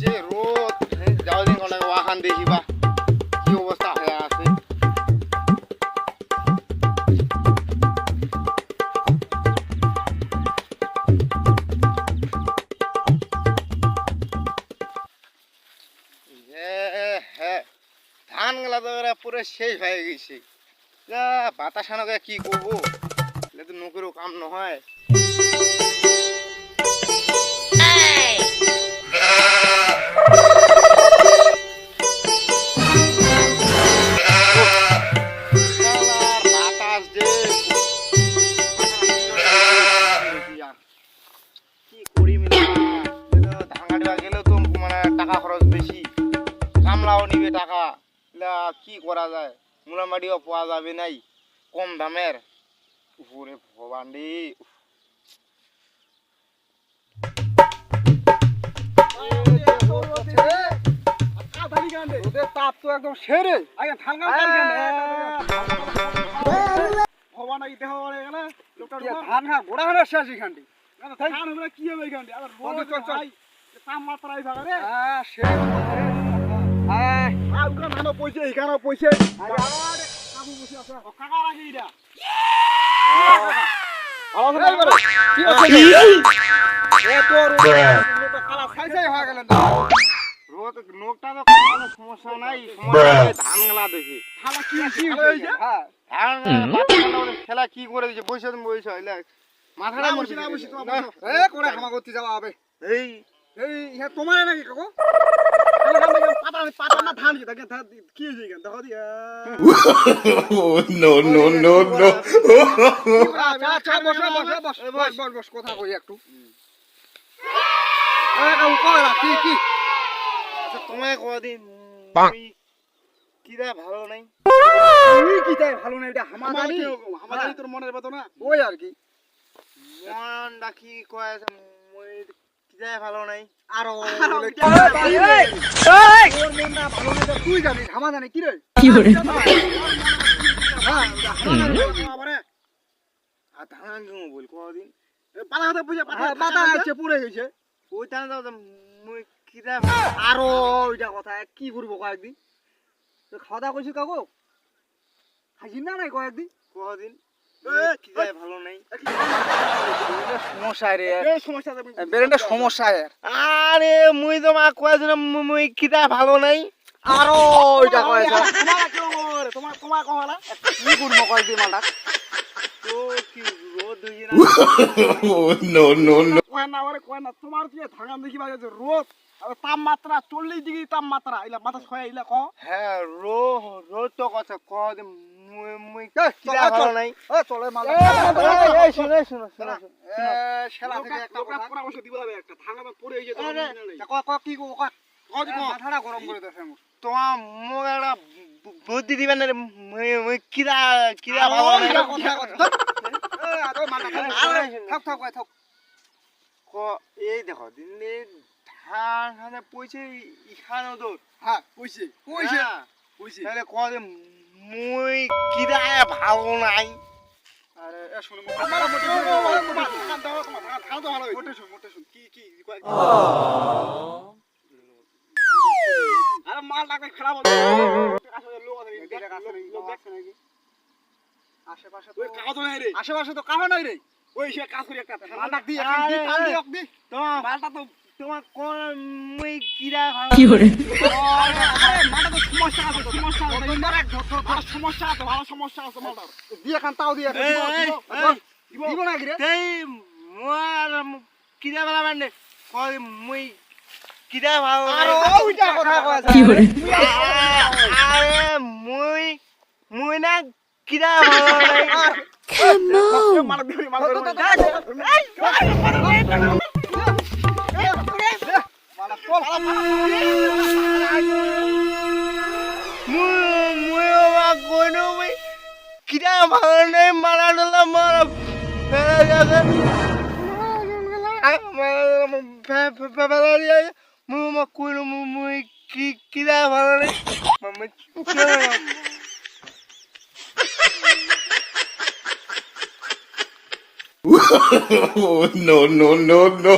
যে রোদ যাও দিন অনেক ওয়াখান দেখিবা কি অবস্থা হয়ে আছে। ধান গুলা তো পুরো শেষ হয়ে গেছে, বাতাস আনকে কি করবো, তো নৌকেরও কাম নহয়। বাতাস যে কি করি ধান কাটবা গেলেও তো মানে টাকা খরচ বেশি, কামলাও নিবে টাকা, কি করা যায়, মূলা মাটিও পাওয়া যাবে নাই কম দামের। উপরে ভগবান রে, তাপ তো একদম সেরে ধান ঘা ঘোড়া ঘোড়া শেষ এখানটি কি হবে এখানটি তাপমাত্রায় থাকা রে পয়সা এখানে পয়সা সমস্যা নাই, ধান গেলা দেখি খেলা কি করে দিচ্ছে বসে বসে মাথাটা করে হামা করতে যাওয়া হবে। এই তোমার নাকি কাকু পাতা না ধান কি দেখো দিয়া কথা কই একটু কি তোমায় কদিন কিরা ভালো নাই, ভালো নাই এটা তোর মনের কথা না, ওই আর কি মন ডাকি কয় ভালো নাই। আরো তুই জানিস হামা জানি কি রে ধান বল কদিন পাতা আছে পুড়ে গেছে ওই টানা যাও কিরা আরো ওইটা কথা কি করবো কয়েকদিন খাওয়া দাওয়া করছি কাকু খাইছি না নাই কয়েকদিন কদিন ভালো নাই সমস্যা রে বেরেন্টের সমস্যা আরে মুই তোমা কয়েছিল মুই কিটা ভালো নাই আরো ওইটা কয়েছে তোমার তোমার কহলা কি করবো কয়েকদিন মালটা তো কি রোদ হই না নো নো নো কয় না তোমার কি ধাগাম দেখি বাজে রোদ তাপমাত্রা 40 ডিগ্রি তাপমাত্রা ইলা মাথা ছয় ইলা ক হ্যাঁ রোদ তো কথা ক মুই কিরা ভালো নাই ও চলে মাল এই শুনো শুনো শুনো শালা থেকে একটা পরামর্শ দিব লাগে একটা ধাগাটা পড়ে হইছে ক ক কি ক মাথাটা গরম করে দেছে তোমার মুখ একটা বুদ্ধি দিবেন না মুই কিরা কিরা ভালো নাই কথা কথা এই আদো মাথা থাক থাক থাক ক এই দেখো দিন ধান পয়সা ইখানো তো হ্যাঁ পয়সা পয়সা পয়সা তাহলে কদিন মুই কিরা ভালো নাই। আরে শুনো আমার ধান দাও তোমার ধান তো ভালো মোটে শুন কি কি আরে মাল লাগবে খারাপ হবে আসলে লোক আছে লোক দেখছ নাকি আশেপাশে তো কাজ নাই রে আশেপাশে তো কাজ নাই রে ওই সে কাজ করি একটা মাল ডাক দি এখন কাল দি তোমার মালটা তো তোমার কোন মুই কিরা ভালো কি করে আরে মালটা তো সমস্যা আছে সমস্যা আছে ইনডাইরেক্ট ধর সমস্যা আছে ভালো সমস্যা আছে মালটা দিয়ে কান তাও দিয়ে দিব না কি রে এই মোর কিরা ভালো মানে কই মুই কিরা ভালো আরে ওইটা কথা কয় কি করে আরে মুই মুই না কিরা ভালো নাই মার দিবি মার কিরা ভালো নেই মারা ডলা মারা ফেলে যাবে মুই কিরা ভালো নেই no no no no